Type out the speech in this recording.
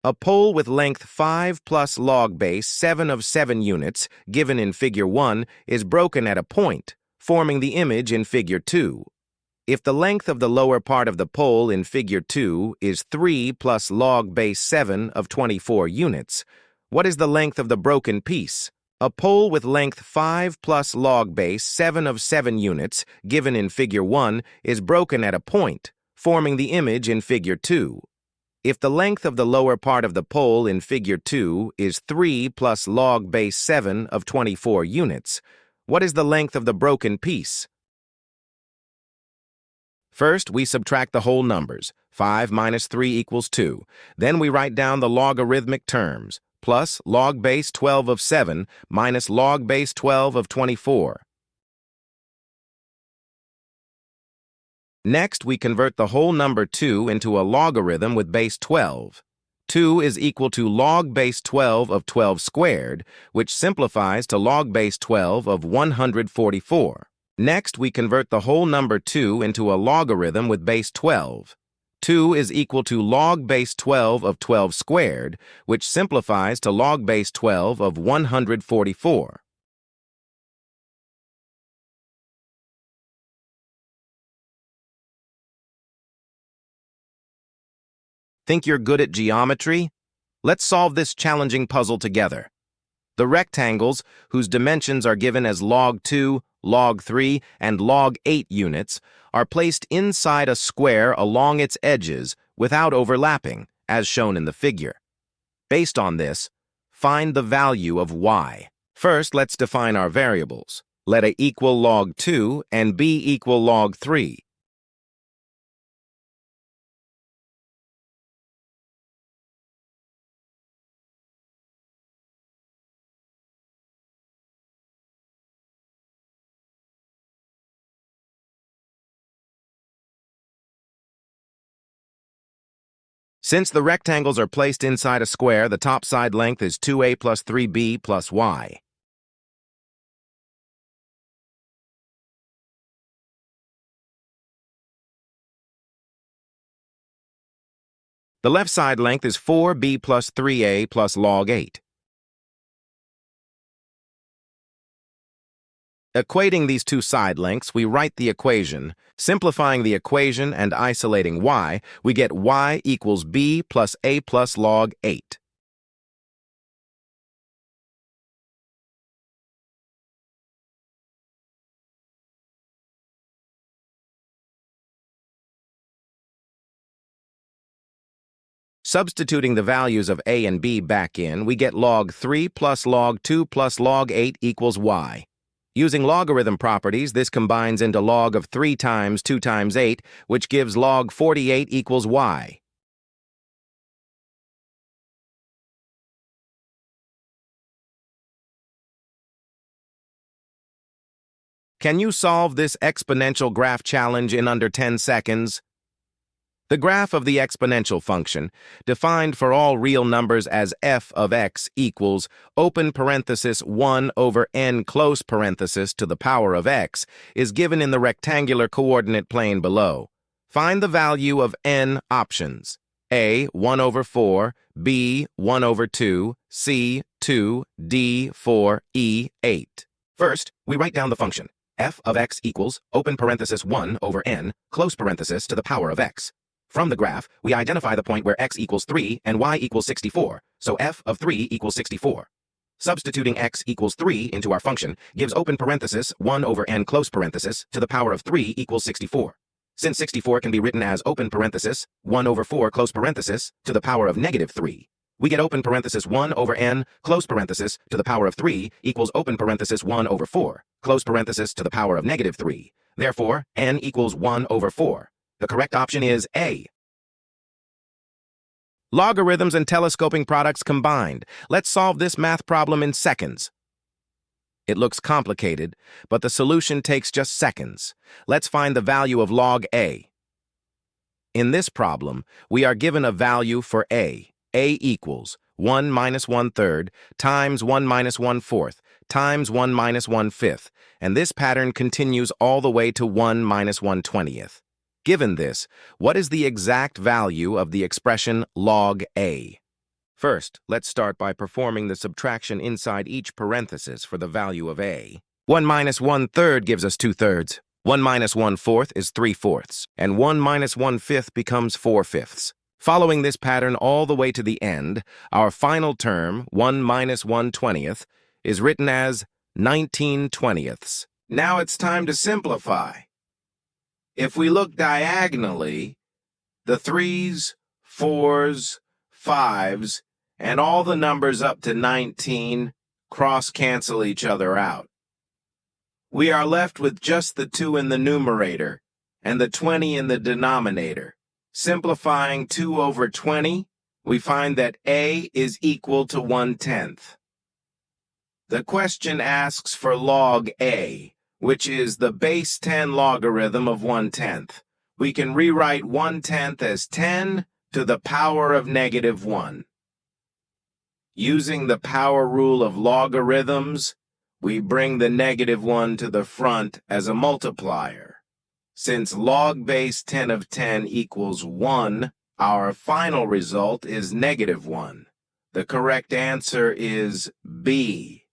A pole with length 5 plus log base 7 of 7 units, given in Figure 1, is broken at a point, forming the image in Figure 2. If the length of the lower part of the pole in Figure 2 is 3 plus log base 7 of 24 units, what is the length of the broken piece? A pole with length 5 plus log base 7 of 7 units, given in Figure 1, is broken at a point, forming the image in Figure 2. If the length of the lower part of the pole in Figure 2 is 3 plus log base 7 of 24 units, what is the length of the broken piece? First, we subtract the whole numbers. 5 minus 3 equals 2. Then we write down the logarithmic terms, plus log base 12 of 7 minus log base 12 of 24. Next, we convert the whole number 2 into a logarithm with base 12. 2 is equal to log base 12 of 12 squared, which simplifies to log base 12 of 144. Next, we convert the whole number 2 into a logarithm with base 12. 2 is equal to log base 12 of 12 squared, which simplifies to log base 12 of 144. Think you're good at geometry? Let's solve this challenging puzzle together. The rectangles, whose dimensions are given as log 2, log 3, and log 8 units, are placed inside a square along its edges without overlapping, as shown in the figure. Based on this, find the value of y. First, let's define our variables. Let a equal log 2 and b equal log 3. Since the rectangles are placed inside a square, the top side length is 2a plus 3b plus y. The left side length is 4b plus 3a plus log 8. Equating these two side lengths, we write the equation. Simplifying the equation and isolating y, we get y equals b plus a plus log 8. Substituting the values of a and b back in, we get log 3 plus log 2 plus log 8 equals y. Using logarithm properties, this combines into log of 3 times 2 times 8, which gives log 48 equals y. Can you solve this exponential graph challenge in under 10 seconds? The graph of the exponential function, defined for all real numbers as f of x equals open parenthesis 1 over n close parenthesis to the power of x, is given in the rectangular coordinate plane below. Find the value of n options. A, 1 over 4, b, 1 over 2, c, 2, d, 4, e, 8. First, we write down the function. F of x equals open parenthesis 1 over n close parenthesis to the power of x. From the graph, we identify the point where x equals 3 and y equals 64, so f of 3 equals 64. Substituting x equals 3 into our function gives open parenthesis 1 over n close parenthesis to the power of 3 equals 64. Since 64 can be written as open parenthesis 1 over 4 close parenthesis to the power of negative 3, we get open parenthesis 1 over n close parenthesis to the power of 3 equals open parenthesis 1 over 4 close parenthesis to the power of negative 3. Therefore, n equals 1 over 4. The correct option is A. Logarithms and telescoping products combined. Let's solve this math problem in seconds. It looks complicated, but the solution takes just seconds. Let's find the value of log A. In this problem, we are given a value for A. A equals 1 minus 1/3 times 1 minus 1/4 times 1 minus 1/5, and this pattern continues all the way to 1 minus 1/20. Given this, what is the exact value of the expression log A? First, let's start by performing the subtraction inside each parenthesis for the value of a. 1 minus 1/3 gives us 2/3. 1 minus 1/4 is 3/4, and 1 minus 1/5 becomes 4/5. Following this pattern all the way to the end, our final term, 1 minus 1/20, is written as 19/20. Now it's time to simplify. If we look diagonally, the 3s, 4s, 5s, and all the numbers up to 19 cross-cancel each other out. We are left with just the 2 in the numerator and the 20 in the denominator. Simplifying 2 over 20, we find that a is equal to 1/10. The question asks for log a, which is the base 10 logarithm of 1/10. We can rewrite 1/10 as 10 to the power of -1. Using the power rule of logarithms, we bring the -1 to the front as a multiplier. Since log base 10 of 10 equals 1, our final result is -1. The correct answer is B.